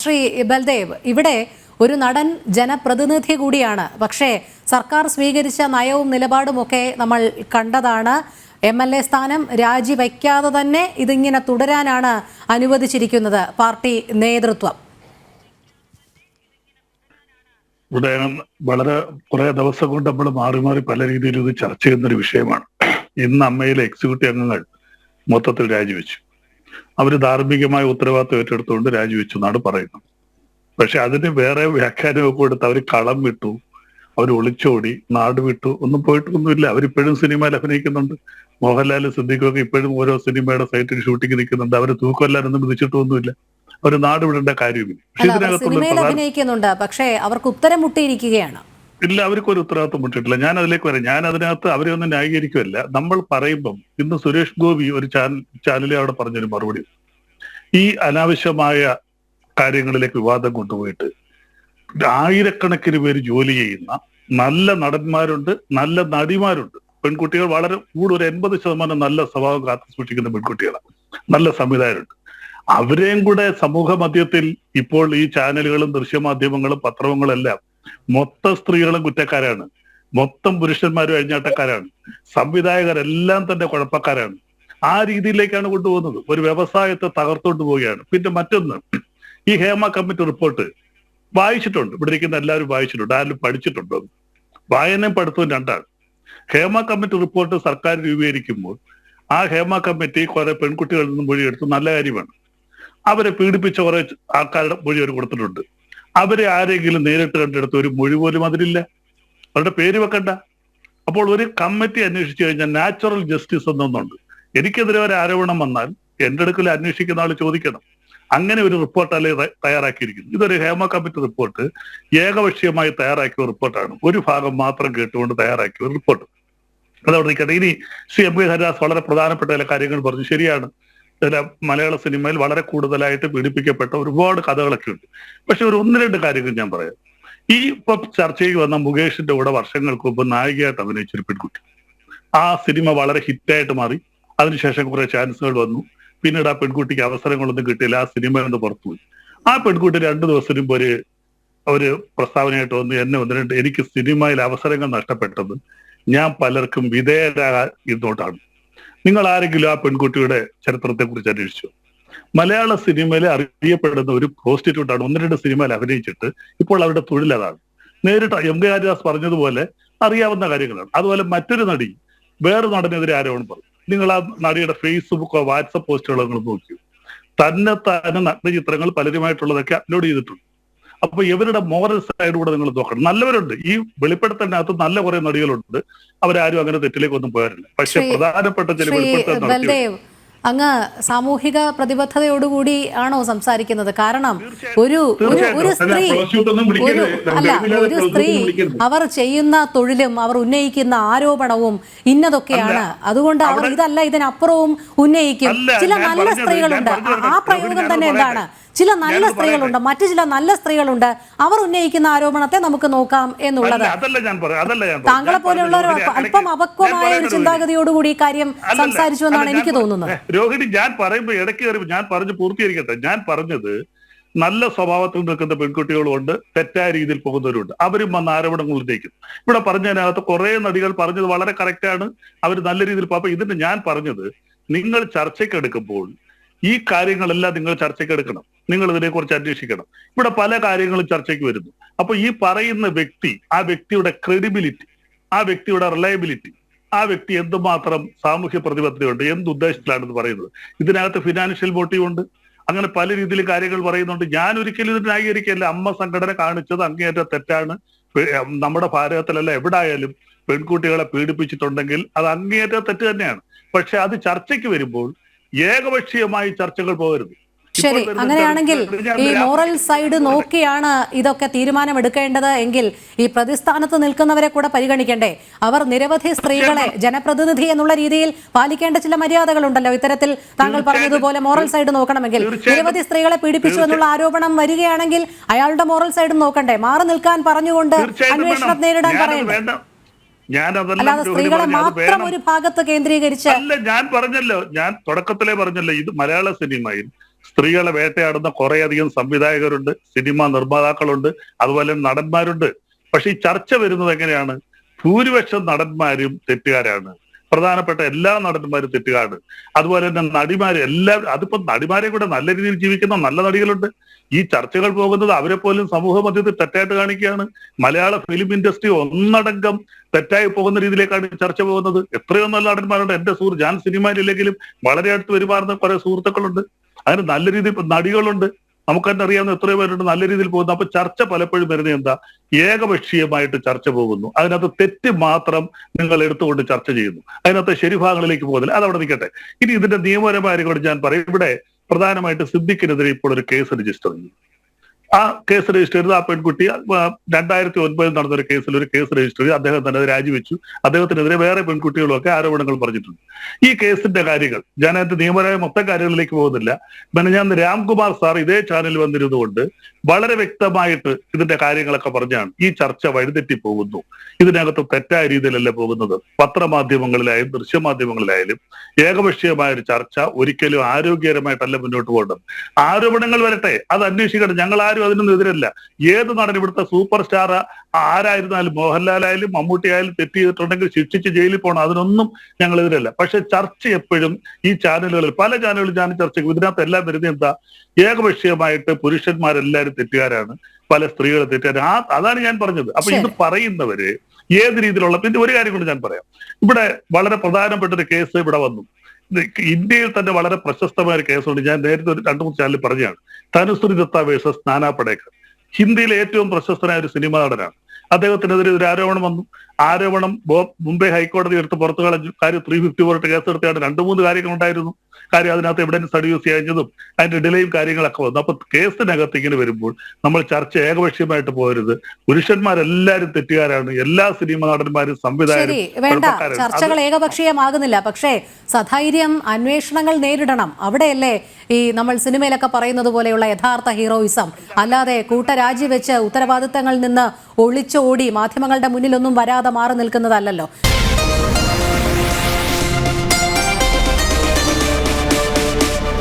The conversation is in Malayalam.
ശ്രീ ബൽദേവ്, ഇവിടെ ഒരു നടൻ ജനപ്രതിനിധി കൂടിയാണ്. പക്ഷേ സർക്കാർ സ്വീകരിച്ച നയവും നിലപാടുമൊക്കെ നമ്മൾ കണ്ടതാണ്. MLA സ്ഥാനം രാജിവെക്കാതെ തന്നെ ഇതിങ്ങനെ തുടരാനാണ് അനുവദിച്ചിരിക്കുന്നത് പാർട്ടി നേതൃത്വം. ഇവിടെ വളരെ കുറെ ദിവസം കൊണ്ട് നമ്മൾ മാറി മാറി പല രീതിയിൽ ഇത് ചർച്ച ചെയ്യുന്നൊരു വിഷയമാണ്. ഇന്ന് അമ്മയിലെ എക്സിക്യൂട്ടീവ് അംഗങ്ങൾ മൊത്തത്തിൽ രാജിവെച്ചു. അവർ ധാർമ്മികമായ ഉത്തരവാദിത്വം ഏറ്റെടുത്തുകൊണ്ട് രാജിവെച്ചു എന്നാണ് പറയുന്നത്. പക്ഷെ അതിന് വേറെ വ്യാഖ്യാനമൊക്കെ കൊടുത്ത് അവർ കളം വിട്ടു, അവർ ഒളിച്ചോടി, നാട് വിട്ടു, ഒന്നും പോയിട്ടൊന്നുമില്ല. അവരിപ്പോഴും സിനിമയിൽ അഭിനയിക്കുന്നുണ്ട്. മോഹൻലാലും സിദ്ദീഖുമൊക്കെ ഇപ്പോഴും ഓരോ സിനിമയുടെ സൈറ്റിൽ ഷൂട്ടിംഗ് നിൽക്കുന്നുണ്ട്. അവർ തൂക്കൊല്ലാനൊന്നും വിധിച്ചിട്ടൊന്നുമില്ല. അവർ നാട് വിടേണ്ട കാര്യമില്ല. അഭിനയിക്കുന്നുണ്ട്, പക്ഷേ അവർക്ക് ഉത്തരം മുട്ടിയിരിക്കുകയാണ്. ഇല്ല, അവർക്കൊരു ഉത്തരവാദിത്വം മുട്ടിട്ടില്ല. ഞാൻ അതിലേക്ക് വരാം. ഞാൻ അതിനകത്ത് അവരെ ഒന്നും ന്യായീകരിക്കുമല്ല. നമ്മൾ പറയുമ്പം ഇന്ന് സുരേഷ് ഗോപി ഒരു ചാനലിൽ അവിടെ പറഞ്ഞൊരു മറുപടി, ഈ അനാവശ്യമായ കാര്യങ്ങളിലേക്ക് വിവാദം കൊണ്ടുപോയിട്ട് ആയിരക്കണക്കിന് പേര് ജോലി ചെയ്യുന്ന നല്ല നടന്മാരുണ്ട്, നല്ല നടിമാരുണ്ട്, പെൺകുട്ടികൾ വളരെ ഒരു 80% നല്ല സ്വഭാവം കാത്തു സൂക്ഷിക്കുന്ന പെൺകുട്ടികളാണ്, നല്ല സംവിധായകരുണ്ട്. അവരെയും കൂടെ സമൂഹ മധ്യത്തിൽ ഇപ്പോൾ ഈ ചാനലുകളും ദൃശ്യമാധ്യമങ്ങളും പത്രങ്ങളും എല്ലാം മൊത്തം സ്ത്രീകളും കുറ്റക്കാരാണ്, മൊത്തം പുരുഷന്മാരും അഴിഞ്ഞാട്ടക്കാരാണ്, സംവിധായകരെല്ലാം തന്നെ കുഴപ്പക്കാരാണ്. ആ രീതിയിലേക്കാണ് കൊണ്ടുപോകുന്നത്. ഒരു വ്യവസായത്തെ തകർത്തുകൊണ്ട് പോവുകയാണ്. പിന്നെ മറ്റൊന്ന്, ഈ ഹേമ കമ്മിറ്റി റിപ്പോർട്ട് വായിച്ചിട്ടുണ്ട്. ഇവിടെ ഇരിക്കുന്ന എല്ലാവരും വായിച്ചിട്ടുണ്ട്. ആരും പഠിച്ചിട്ടുണ്ടോ? വായനയും പഠിത്തവും രണ്ടാണ്. ഹേമ കമ്മിറ്റി റിപ്പോർട്ട് സർക്കാർ രൂപീകരിക്കുമ്പോൾ ആ ഹേമ കമ്മിറ്റി കുറെ പെൺകുട്ടികളിൽ നിന്നും മൊഴിയെടുത്തു. നല്ല കാര്യമാണ്. അവരെ പീഡിപ്പിച്ച കുറെ ആൾക്കാരുടെ മൊഴി അവർ കൊടുത്തിട്ടുണ്ട്. അവരെ ആരെങ്കിലും നേരിട്ട് കണ്ടെടുത്ത് ഒരു മൊഴി പോലും അതിലില്ല. അവരുടെ പേര് വെക്കണ്ട. അപ്പോൾ ഒരു കമ്മിറ്റി അന്വേഷിച്ചു കഴിഞ്ഞാൽ നാച്ചുറൽ ജസ്റ്റിസ് എന്നൊന്നുണ്ട്. എനിക്കെതിരെ ഒരു ആരോപണം വന്നാൽ എന്റെ അടുക്കൽ അന്വേഷിക്കുന്ന ആൾ ചോദിക്കണം. അങ്ങനെ ഒരു റിപ്പോർട്ടല്ലേ തയ്യാറാക്കിയിരിക്കുന്നു. ഇതൊരു ഹേമ കമ്മിറ്റി റിപ്പോർട്ട് ഏകപക്ഷീയമായി തയ്യാറാക്കിയ റിപ്പോർട്ടാണ്. ഒരു ഭാഗം മാത്രം കേട്ടുകൊണ്ട് തയ്യാറാക്കിയ ഒരു റിപ്പോർട്ട്. അതവിടെ നിൽക്കട്ടെ. ഇനി MK ഹരിദാസ് വളരെ പ്രധാനപ്പെട്ട ചില കാര്യങ്ങൾ പറഞ്ഞു. ശരിയാണ്, ചില മലയാള സിനിമയിൽ വളരെ കൂടുതലായിട്ട് പീഡിപ്പിക്കപ്പെട്ട ഒരുപാട് കഥകളൊക്കെ ഉണ്ട്. പക്ഷെ ഒരു 1-2 കാര്യങ്ങൾ ഞാൻ പറയാം. ഈ ഇപ്പൊ ചർച്ചയ്ക്ക് വന്ന മുകേഷിന്റെ കൂടെ വർഷങ്ങൾക്ക് മുമ്പ് നായികയായിട്ട് അഭിനയിച്ചൊരു പെൺകുട്ടി, ആ സിനിമ വളരെ ഹിറ്റായിട്ട് മാറി. അതിനുശേഷം കുറെ ചാൻസുകൾ വന്നു. പിന്നീട് ആ പെൺകുട്ടിക്ക് അവസരങ്ങളൊന്നും കിട്ടിയില്ല. ആ സിനിമ എന്ന് പുറത്തുപോയി. ആ പെൺകുട്ടി 2 ദിവസം മുമ്പ് ഒരു പ്രസ്താവനയായിട്ട് വന്നു, എന്നെ 1-2 എനിക്ക് സിനിമയിൽ അവസരങ്ങൾ നഷ്ടപ്പെട്ടത് ഞാൻ പലർക്കും വിധേയരായിരുന്നോട്ടാണ്. നിങ്ങൾ ആരെങ്കിലും ആ പെൺകുട്ടിയുടെ ചരിത്രത്തെ കുറിച്ച് അന്വേഷിച്ചു? മലയാള സിനിമയിൽ അറിയപ്പെടുന്ന ഒരു പ്രോസ്റ്റിറ്റ്യൂട്ടാണ്. 1-2 സിനിമയിൽ അഭിനയിച്ചിട്ട് ഇപ്പോൾ അവരുടെ തൊഴിൽ അതാണ്. നേരിട്ട് MK ഹരിദാസ് പറഞ്ഞതുപോലെ അറിയാവുന്ന കാര്യങ്ങളാണ്. അതുപോലെ മറ്റൊരു നടി വേറെ നടനെതിരെ ആരോപണം പറഞ്ഞു. നിങ്ങൾ ആ നടിയുടെ ഫേസ്ബുക്കോ വാട്സപ്പ് പോസ്റ്റുകളോ നിങ്ങൾ നോക്കിയോ? തന്നെ നഗ്നചിത്രങ്ങൾ പലരുമായിട്ടുള്ളതൊക്കെ അപ്ലോഡ് ചെയ്തിട്ടുണ്ട്. അപ്പൊ ഇവരുടെ മോറൽ സൈഡ് കൂടെ നിങ്ങൾ നോക്കണം. നല്ലവരുണ്ട്, ഈ വെളിപ്പെടുത്തലിനകത്ത് നല്ല കുറെ നടികളുണ്ട്. അവരാരും അങ്ങനെ തെറ്റിലേക്കൊന്നും പോകാറില്ല. പക്ഷെ പ്രധാനപ്പെട്ട ചില വെളിപ്പെടുത്തൽ അങ്ങ് സാമൂഹിക പ്രതിബദ്ധതയോടുകൂടി ആണോ സംസാരിക്കുന്നത്? കാരണം ഒരു സ്ത്രീ അവർ ചെയ്യുന്ന തൊഴിലും അവർ ഉന്നയിക്കുന്ന ആരോപണവും ഇന്നതൊക്കെയാണ്. അതുകൊണ്ട് അവർ ഇതല്ല ഇതിനപ്പുറവും ഉന്നയിക്കും. ചില നല്ല സ്ത്രീകളുണ്ട്. ആ പ്രയോഗം തന്നെ എന്താണ്? ചില നല്ല സ്ത്രീകളുണ്ട്, മറ്റു ചില നല്ല സ്ത്രീകളുണ്ട്. അവർ ഉന്നയിക്കുന്ന ആരോപണത്തെ നമുക്ക് നോക്കാം എന്നുള്ളത്. താങ്കളെ പോലെയുള്ളവർ അല്പം അപക്വമായ ഒരു ചിന്താഗതിയോടുകൂടി ഈ കാര്യം സംസാരിച്ചു എന്നാണ് എനിക്ക് തോന്നുന്നത്. രോഹിണി, ഞാൻ പറയുമ്പോൾ ഇടയ്ക്ക് കയറി ഞാൻ പറഞ്ഞു പൂർത്തീകരിക്കട്ടെ. ഞാൻ പറഞ്ഞത് നല്ല സ്വഭാവത്തിൽ നിൽക്കുന്ന പെൺകുട്ടികളുണ്ട്, തെറ്റായ രീതിയിൽ പോകുന്നവരുണ്ട്. അവരും വന്ന ആരോപണങ്ങൾ ഉന്നയിക്കും. ഇവിടെ പറഞ്ഞതിനകത്ത് കുറെ നടികൾ പറഞ്ഞത് വളരെ കറക്റ്റാണ്. അവർ നല്ല രീതിയിൽ പോകും. ഇതിന് ഞാൻ പറഞ്ഞത്, നിങ്ങൾ ചർച്ചയ്ക്കെടുക്കുമ്പോൾ ഈ കാര്യങ്ങളെല്ലാം നിങ്ങൾ ചർച്ചയ്ക്ക് എടുക്കണം. നിങ്ങൾ ഇതിനെക്കുറിച്ച് അന്വേഷിക്കണം. ഇവിടെ പല കാര്യങ്ങളും ചർച്ചയ്ക്ക് വരുന്നു. അപ്പൊ ഈ പറയുന്ന വ്യക്തി, ആ വ്യക്തിയുടെ ക്രെഡിബിലിറ്റി, ആ വ്യക്തിയുടെ റിലയബിലിറ്റി, ആ വ്യക്തി എന്തുമാത്രം സാമൂഹ്യ പ്രതിബദ്ധതയുണ്ട്, എന്തുദ്ദേശത്തിലാണെന്ന് പറയുന്നത്. ഇതിനകത്ത് ഫിനാൻഷ്യൽ മോട്ടീവ് ഉണ്ട്. അങ്ങനെ പല രീതിയിൽ കാര്യങ്ങൾ പറയുന്നുണ്ട്. ഞാൻ ഒരിക്കലും ഇത് ന്യായീകരിക്കല്ല. അമ്മ സംഘടന കാണിച്ചത് അങ്ങേയറ്റം തെറ്റാണ്. നമ്മുടെ ഭാരതത്തിലല്ല എവിടായാലും പെൺകുട്ടികളെ പീഡിപ്പിച്ചിട്ടുണ്ടെങ്കിൽ അത് അങ്ങേയറ്റം തെറ്റ് തന്നെയാണ്. പക്ഷെ അത് ചർച്ചയ്ക്ക് വരുമ്പോൾ ഏകപക്ഷീയമായി ചർച്ചകൾ പോകരുത്. ശരി, അങ്ങനെയാണെങ്കിൽ ഈ മോറൽ സൈഡ് നോക്കിയാണ് ഇതൊക്കെ തീരുമാനമെടുക്കേണ്ടത് എങ്കിൽ ഈ പ്രതിസ്ഥാനത്ത് നിൽക്കുന്നവരെ കൂടെ പരിഗണിക്കണ്ടേ? അവർ നിരവധി സ്ത്രീകളെ ജനപ്രതിനിധി എന്നുള്ള രീതിയിൽ പാലിക്കേണ്ട ചില മര്യാദകളുണ്ടല്ലോ. ഇത്തരത്തിൽ താങ്കൾ പറഞ്ഞതുപോലെ മോറൽ സൈഡ് നോക്കണമെങ്കിൽ നിരവധി സ്ത്രീകളെ പീഡിപ്പിച്ചു എന്നുള്ള ആരോപണം വരികയാണെങ്കിൽ അയാളുടെ മോറൽ സൈഡ് നോക്കണ്ടേ? മാറി നിൽക്കാൻ പറഞ്ഞുകൊണ്ട് അന്വേഷണം നേരിടാൻ പറയണ്ടേ? അല്ലാതെ സ്ത്രീകളെ മാത്രം ഒരു ഭാഗത്ത് കേന്ദ്രീകരിച്ച് അല്ല. ഞാൻ തുടക്കത്തിലേ പറഞ്ഞല്ലോ, ഇത് മലയാള സിനിമയിൽ സ്ത്രീകളെ വേട്ടയാടുന്ന കുറേയധികം സംവിധായകരുണ്ട്, സിനിമാ നിർമ്മാതാക്കളുണ്ട്, അതുപോലെ നടന്മാരുണ്ട്. പക്ഷെ ഈ ചർച്ച വരുന്നത് എങ്ങനെയാണ്? ഭൂരിപക്ഷം നടന്മാരും തെറ്റുകാരാണ്, പ്രധാനപ്പെട്ട എല്ലാ നടന്മാരും തെറ്റുകാരാണ്. അതുപോലെ തന്നെ നടിമാര് എല്ലാവരും, അതിപ്പോ നടിമാരെ കൂടെ നല്ല രീതിയിൽ ജീവിക്കുന്ന നല്ല നടികളുണ്ട്. ഈ ചർച്ചകൾ പോകുന്നത് അവരെ പോലും സമൂഹ മധ്യത്തിൽ തെറ്റായിട്ട് കാണിക്കുകയാണ്. മലയാള ഫിലിം ഇൻഡസ്ട്രി ഒന്നടങ്കം തെറ്റായി പോകുന്ന രീതിയിലേക്കാണ് ചർച്ച പോകുന്നത്. എത്രയോ നല്ല നടന്മാരുണ്ട്. എന്റെ സുഹൃത്ത്, ഞാൻ സിനിമയിലില്ലെങ്കിലും വളരെ അടുത്ത് പെരുമാറുന്ന കുറെ സുഹൃത്തുക്കളുണ്ട്. അതിന് നല്ല രീതിയിൽ നടികളുണ്ട്, നമുക്ക് തന്നെ അറിയാവുന്ന എത്രയോ പേരുണ്ട് നല്ല രീതിയിൽ പോകുന്നു. അപ്പൊ ചർച്ച പലപ്പോഴും വരുന്നത് എന്താ? ഏകപക്ഷീയമായിട്ട് ചർച്ച പോകുന്നു. അതിനകത്ത് തെറ്റ് മാത്രം നിങ്ങൾ എടുത്തുകൊണ്ട് ചർച്ച ചെയ്യുന്നു. അതിനകത്ത് ശരിഭാഗങ്ങളിലേക്ക് പോകുന്നില്ല. അതവിടെ നിൽക്കട്ടെ. ഇനി ഇതിന്റെ നിയമപരമായ കൂടി ഞാൻ പറയും. ഇവിടെ പ്രധാനമായിട്ട് സിദ്ദിഖിനെതിരെ ഇപ്പോൾ ഒരു കേസ് രജിസ്റ്റർ ചെയ്തു. ആ കേസ് രജിസ്റ്റർ ചെയ്ത് ആ പെൺകുട്ടി 2009 നടന്ന ഒരു കേസിൽ ഒരു കേസ് രജിസ്റ്റർ ചെയ്ത് അദ്ദേഹം തന്നെ അത് രാജിവെച്ചു. അദ്ദേഹത്തിനെതിരെ വേറെ പെൺകുട്ടികളൊക്കെ ആരോപണങ്ങൾ പറഞ്ഞിട്ടുണ്ട്. ഈ കേസിന്റെ കാര്യങ്ങൾ ഞാൻ അതിന്റെ നിയമപരമായ മൊത്തം കാര്യങ്ങളിലേക്ക് പോകുന്നില്ല. ഞാൻ രാംകുമാർ സാർ ഇതേ ചാനലിൽ വന്നിരുന്നുകൊണ്ട് വളരെ വ്യക്തമായിട്ട് ഇതിന്റെ കാര്യങ്ങളൊക്കെ പറഞ്ഞാണ് ഈ ചർച്ച വഴിതെറ്റി പോകുന്നു, ഇതിനകത്ത് തെറ്റായ രീതിയിലല്ല പോകുന്നത്, പത്രമാധ്യമങ്ങളിലായാലും ദൃശ്യമാധ്യമങ്ങളിലായാലും ഏകപക്ഷീയമായ ഒരു ചർച്ച ഒരിക്കലും ആരോഗ്യകരമായിട്ടല്ല മുന്നോട്ട് പോകേണ്ടത്. ആരോപണങ്ങൾ വരട്ടെ, അത് അന്വേഷിക്കട്ടെ. ഞങ്ങൾ ആരും അതിനൊന്നും എതിരല്ല. ഏത് നടൻ, ഇവിടുത്തെ സൂപ്പർ സ്റ്റാർ ആരായിരുന്നാലും, മോഹൻലാലായാലും മമ്മൂട്ടി ആയാലും തെറ്റ് ചെയ്തിട്ടുണ്ടെങ്കിൽ ശിക്ഷിച്ച് ജയിലിൽ പോകണം, അതിനൊന്നും ഞങ്ങൾ എതിരല്ല. പക്ഷെ ചർച്ച എപ്പോഴും ഈ ചാനലുകളിൽ, പല ചാനലുകളിൽ ഞാൻ ചർച്ച ചെയ്യും, ഇതിനകത്ത് എല്ലാം വരുന്നത് എന്താ? ഏകപക്ഷീയമായിട്ട് പുരുഷന്മാരെല്ലാവരും തെറ്റുകാരാണ്, പല സ്ത്രീകൾ തെറ്റുകാരാണ്. അതാണ് ഞാൻ പറഞ്ഞത്. അപ്പൊ ഇത് പറയുന്നവര് ഏത് രീതിയിലുള്ള, പിന്നെ ഒരു കാര്യം കൊണ്ട് ഞാൻ പറയാം. ഇവിടെ വളരെ പ്രധാനപ്പെട്ട ഒരു കേസ് ഇവിടെ വന്നു. ഇന്ത്യയിൽ തന്നെ വളരെ പ്രശസ്തമായ ഒരു കേസുണ്ട്. ഞാൻ നേരത്തെ ഒരു 2-3 ചാനലിൽ പറഞ്ഞതാണ്. തനുശ്രീ ദത്ത വേഴ്സസ് നാനാ പടേക്കർ. ഹിന്ദിയിലെ ഏറ്റവും പ്രശസ്തനായ ഒരു സിനിമാ നടനാണ്. അദ്ദേഹത്തിനെതിരെ ഒരു ആരോപണം വന്നു. ആരോപണം മുംബൈ ഹൈക്കോടതി എടുത്ത് പുറത്തു കളഞ്ഞു. കാര്യം 354 കേസെടുത്താണ്. 2-3 കാര്യങ്ങൾ ഉണ്ടായിരുന്നു. കാര്യം അതിനകത്ത് എവിഡൻസ് അഡ്യൂസ് ചെയ്യുന്നതും അതിന്റെ ഡിലേയും കാര്യങ്ങളൊക്കെ വന്നു. അപ്പൊ കേസിനകത്ത് ഇങ്ങനെ വരുമ്പോൾ നമ്മൾ ചർച്ച ഏകപക്ഷീയമായിട്ട് പോകരുത്. പുരുഷന്മാരെല്ലാരും തെറ്റുകാരാണ്, എല്ലാ സിനിമ നടന്മാരും സംവിധായകരും. വേണ്ട, ചർച്ചകൾ ഏകപക്ഷീയമാകുന്നില്ല. പക്ഷേ സധൈര്യം അന്വേഷണങ്ങൾ നേരിടണം. അവിടെയല്ലേ ഈ നമ്മൾ സിനിമയിലൊക്കെ പറയുന്നത് പോലെയുള്ള യഥാർത്ഥ ഹീറോയിസം. അല്ലാതെ കൂട്ടരാജി വെച്ച് ഉത്തരവാദിത്തങ്ങളിൽ നിന്ന് ഒളിച്ചോടി മാധ്യമങ്ങളുടെ മുന്നിലൊന്നും വരാതെ മാറി നിൽക്കുന്നതല്ലല്ലോ.